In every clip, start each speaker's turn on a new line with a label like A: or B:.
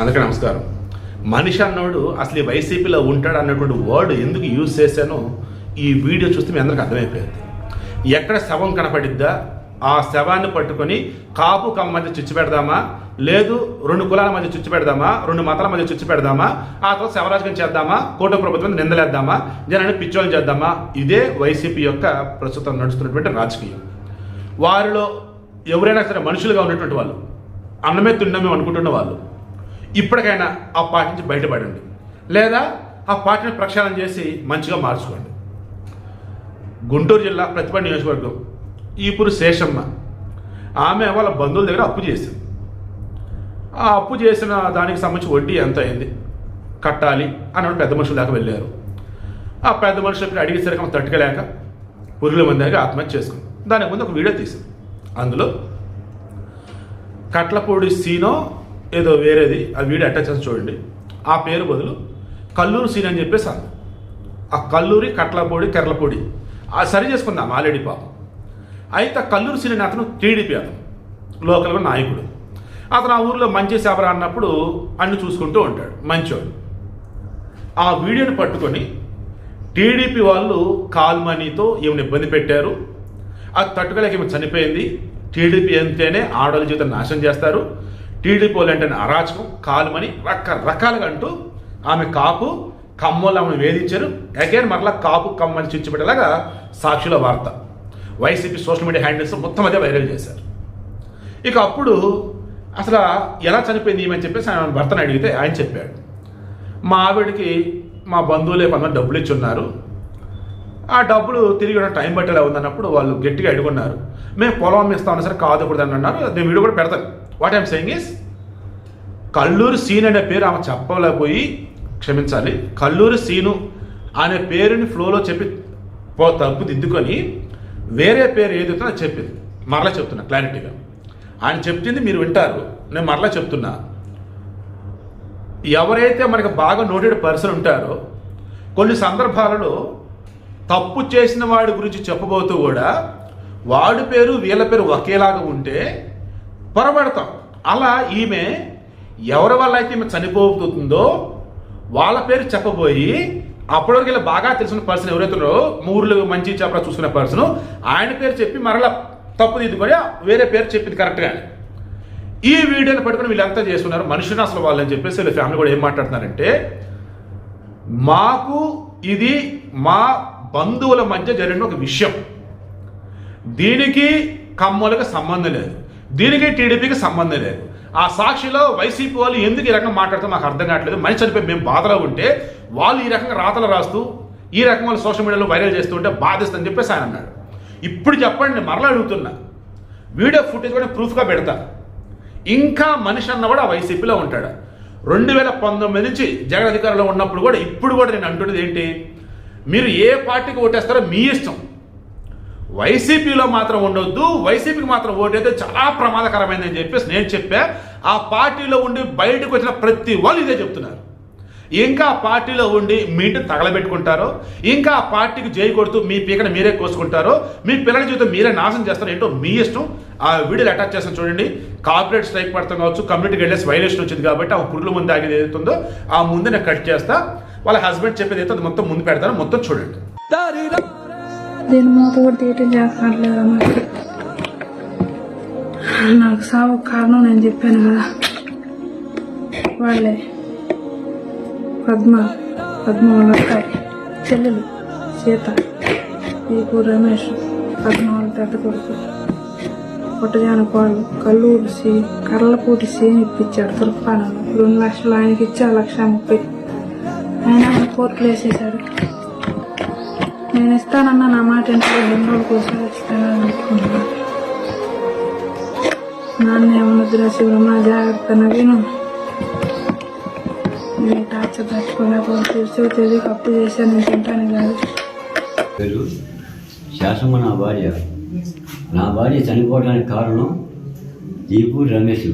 A: అందరికీ నమస్కారం. మనిషి అన్నోడు అసలు ఈ వైసీపీలో ఉంటాడు అన్నటువంటి వర్డ్ ఎందుకు యూజ్ చేశానో ఈ వీడియో చూస్తే మీ అందరికి అర్థమైపోయింది. ఎక్కడ శవం కనపడిద్దా ఆ శవాన్ని పట్టుకొని కాపు కమ్మ మధ్య చిచ్చు పెడదామా, లేదు రెండు కులాల మధ్య చిచ్చు పెడదామా, రెండు మతాల మధ్య చిచ్చు పెడదామా, ఆ తర్వాత శవరాజకం చేద్దామా, కూటమి ప్రభుత్వం నిందలేద్దామా, జనాన్ని పిచ్చోళ్ళని చేద్దామా, ఇదే వైసీపీ యొక్క ప్రస్తుతం నడుస్తున్నటువంటి రాజకీయం. వారిలో ఎవరైనా సరే మనుషులుగా ఉన్నటువంటి వాళ్ళు, అన్నమే తిన్నమే అనుకుంటున్న వాళ్ళు ఇప్పటికైనా ఆ పార్టీ నుంచి బయటపడండి, లేదా ఆ పార్టీని ప్రక్షాళన చేసి మంచిగా మార్చుకోండి. గుంటూరు జిల్లా ప్రతిపాడు నియోజకవర్గం ఈపురు శేషమ్మ, ఆమె వాళ్ళ బంధువుల దగ్గర అప్పు చేసింది. ఆ అప్పు చేసిన దానికి సంబంధించి వడ్డీ ఎంత అయింది కట్టాలి అన్నప్పుడు పెద్ద మనుషుల దాకా వెళ్ళారు. ఆ పెద్ద మనుషులు అడిగేసరికి ఆమె తట్టుకోలేక పురుగుల మందికి ఆత్మహత్య చేసుకుంది. దానికి ముందు ఒక వీడియో తీసింది. అందులో కట్లపూడి సీనో ఏదో వేరేది ఆ వీడియో అటాచ్ చేసి చూడండి. ఆ పేరు బదులు కల్లూరు సీన్ అని చెప్పేసి అంది. ఆ కల్లూరి కట్లపూడి కెర్లపూడి సరి చేసుకుందాం ఆల్రెడీ పాపం. అయితే కల్లూరు సీన్ అతను టీడీపీ, అతను లోకల్గా నాయకుడు. అతను ఆ ఊరిలో మంచి సేవరా అన్నప్పుడు అన్ని చూసుకుంటూ ఉంటాడు, మంచోడు. ఆ వీడియోని పట్టుకొని టీడీపీ వాళ్ళు కాల్మనీతో ఏమైనా ఇబ్బంది పెట్టారు, అది తట్టుకోలేక ఏమి చనిపోయింది, టీడీపీ అంటేనే ఆడవాళ్ళ జీవితం నాశనం చేస్తారు, టీడీపీ వాళ్ళు అంటేనే అరాచకం, కాల్మని రకరకాలుగా అంటూ ఆమె కాపు కమ్మోళ్ళు ఆమెను వేధించారు. అగైన్ మరలా కాపు కమ్మని చిచ్చుపెట్టేలాగా సాక్షుల వార్త వైసీపీ సోషల్ మీడియా హ్యాండిల్స్ మొత్తం అదే వైరల్ చేశారు. ఇక అప్పుడు అసలు ఎలా చనిపోయింది ఏమని చెప్పేసి ఆయన భర్తను అడిగితే ఆయన చెప్పాడు, మా ఆవిడకి మా బంధువులే కొంతమంది డబ్బులు ఇచ్చి ఉన్నారు, ఆ డబ్బులు తిరిగి టైం పట్టేలా ఉందన్నప్పుడు వాళ్ళు గట్టిగా అడుగున్నారు, మేము పొలం ఇస్తామని సరే కాదు ఇప్పుడు అని అన్నారు. నేను వీడియో కూడా పెడతాను. What I'm saying is, Kalluru scene అనే పేరు ఆమె చెప్పలేకపోయి, క్షమించాలి, కల్లూరు సీను అనే పేరుని ఫ్లోలో చెప్పి తప్పు దిద్దుకొని వేరే పేరు ఏదైతే అది చెప్పింది. మరలా చెప్తున్నా క్లారిటీగా, ఆయన చెప్పింది మీరు వింటారు, నేను మరలా చెప్తున్నా. ఎవరైతే మనకు బాగా నోటెడ్ పర్సన్ ఉంటారో కొన్ని సందర్భాలలో తప్పు చేసిన వాడి గురించి చెప్పబోతూ కూడా వాడి పేరు వీళ్ళ పేరు ఒకేలాగా ఉంటే పొరపడతాం. అలా ఈమె ఎవరి వల్ల అయితే ఈమె చనిపోతుందో వాళ్ళ పేరు చెప్పబోయి అప్పటివరకు ఇలా బాగా తెలిసిన పర్సన్ ఎవరైతే ఉన్నారో ఊర్లు మంచి చెప్పరా చూసుకునే పర్సన్ ఆయన పేరు చెప్పి మరలా తప్పు దిద్దుకొని వేరే పేరు చెప్పింది కరెక్ట్గానే. ఈ వీడియోని పట్టుకుని వీళ్ళంతా చేస్తున్నారు మనుషుని అసలు వాళ్ళని చెప్పేసి వీళ్ళ ఫ్యామిలీ కూడా ఏం మాట్లాడుతున్నారంటే, మాకు ఇది మా బంధువుల మధ్య జరిగిన ఒక విషయం, దీనికి కమ్మలకు సంబంధం లేదు, దీనికి టీడీపీకి సంబంధం లేదు. ఆ సాక్షిలో వైసీపీ వాళ్ళు ఎందుకు ఈ రకంగా మాట్లాడుతూ మాకు అర్థం కావట్లేదు. మనిషి చనిపోయి మేము బాధలో ఉంటే వాళ్ళు ఈ రకంగా రాతలు రాస్తూ ఈ రకంగా సోషల్ మీడియాలో వైరల్ చేస్తూ ఉంటే బాధిస్తుందని చెప్పేసి ఆయన అన్నాడు. ఇప్పుడు చెప్పండి, నేను మరలా అడుగుతున్నా, వీడియో ఫుటేజ్ కూడా ప్రూఫ్గా పెడతా. ఇంకా మనిషి అన్నవాడు ఆ వైసీపీలో ఉంటాడు. 2019 నుంచి జగన్ అధికారంలో ఉన్నప్పుడు కూడా ఇప్పుడు కూడా నేను అంటున్నది ఏంటి, మీరు ఏ పార్టీకి ఓటేస్తారో మీ ఇష్టం, వైసీపీలో మాత్రం ఉండొద్దు, వైసీపీకి మాత్రం ఓటైతే చాలా ప్రమాదకరమైందని చెప్పేసి నేను చెప్పా. ఆ పార్టీలో ఉండి బయటకు వచ్చిన ప్రతి వాళ్ళు ఇదే చెప్తున్నారు. ఇంకా ఆ పార్టీలో ఉండి మీ ఇంటిని తగలబెట్టుకుంటారో, ఇంకా ఆ పార్టీకి జై కొడుతూ మీ పీకను మీరే కోసుకుంటారో, మీ పిల్లల జీవితం మీరే నాశనం చేస్తారో ఏంటో మీ ఇష్టం. ఆ వీడియోలు అటాచ్ చేస్తాను చూడండి. కార్పొరేట్ స్ట్రైక్ పడతాం కావచ్చు, కమ్యూనిటీ గైడ్లైన్స్ వైలేషన్ వచ్చింది కాబట్టి ఆ పురుగుల ముందు ఆగేది ఏదైతుందో ఆ ముందు నేను కట్ చేస్తా. వాళ్ళ హస్బెండ్ చెప్పేది అయితే అది మొత్తం ముందు పెడతాను, మొత్తం చూడండి.
B: దీని మూత కూడా తీయటం చేస్తున్నట్లేదు. నాకు సాగు కారణం నేను చెప్పాను కదా, వాళ్ళే పద్మ వాళ్ళ అక్కాయి చెల్లెలు సీత, ఈపు రమేష్ పద్మ వాళ్ళ పెద్ద కొడుకు పుట్టజానపాడు కల్లూరు కర్లపూటి సీని ఇప్పించాడు తుర్పానలు. 2 లక్షలు ఆయనకి ఇచ్చి 1,30,000 ఆయన కోర్టులు వేసేసాడు. నేను ఇస్తానన్నా నా మాట ఇంట్లో 2 రోజుల కోసం ఇస్తానని అనుకుంటున్నాను. నాన్న ఏమన్నదిరా శివరమ్మ జాగ్రత్త నవీను, నేను టార్చర్ తట్టుకోలేకపోతే తెలియక అప్పు చేశాను, నేను తింటాను కాదు.
C: శాసమ్మ నా భార్య చనిపోవడానికి కారణం దీపు రమేష్.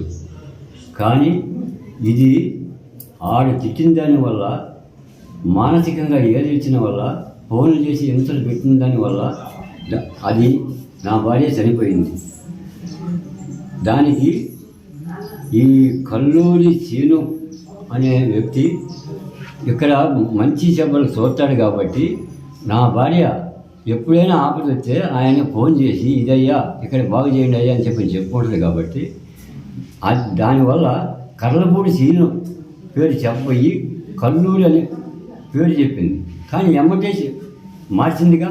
C: కానీ ఇది ఆడ తిట్టిన దాని వల్ల, మానసికంగా ఏదిచ్చిన వల్ల, ఫోన్లు చేసి హింసలు పెట్టిన దానివల్ల అది నా భార్య చనిపోయింది. దానికి ఈ కల్లూరి సీను అనే వ్యక్తి ఇక్కడ మంచి చెబ్బలు చూస్తాడు కాబట్టి నా భార్య ఎప్పుడైనా ఆపద వస్తే ఆయన ఫోన్ చేసి ఇదయ్యా ఇక్కడ బాగు చేయండి అయ్యా అని చెప్పుకుంటుంది కాబట్టి దానివల్ల కర్లపూడి సీను పేరు చెప్పబోయి కల్లూరి అని పేరు చెప్పింది. కానీ ఎమ్మటే మార్చిందిగా.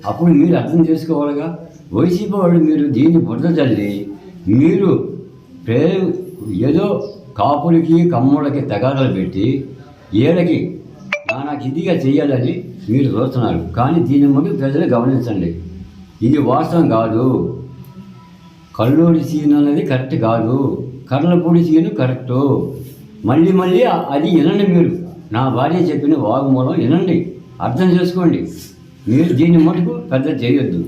C: అప్పుడు మీరు అర్థం చేసుకోవాలిగా. వైసీపీ వాళ్ళు మీరు దీన్ని బురద చల్లి మీరు ఏదో కాపులకి కమ్ములకి తగాదాలు పెట్టి ఏళ్ళకి నాకు ఇదిగా చేయాలని మీరు చూస్తున్నారు. కానీ దీని ముందు ప్రజలు గమనించండి, ఇది వాస్తవం కాదు. కల్లూరి సీన్ అనేది కరెక్ట్ కాదు, కర్లపూడి సీను కరెక్టు. మళ్ళీ మళ్ళీ అది వినండి. మీరు నా భార్య చెప్పిన వాగ్మూలం వినండి, అర్థం చేసుకోండి. మీరు దీన్ని మటుకు పెద్ద చేయొద్దు.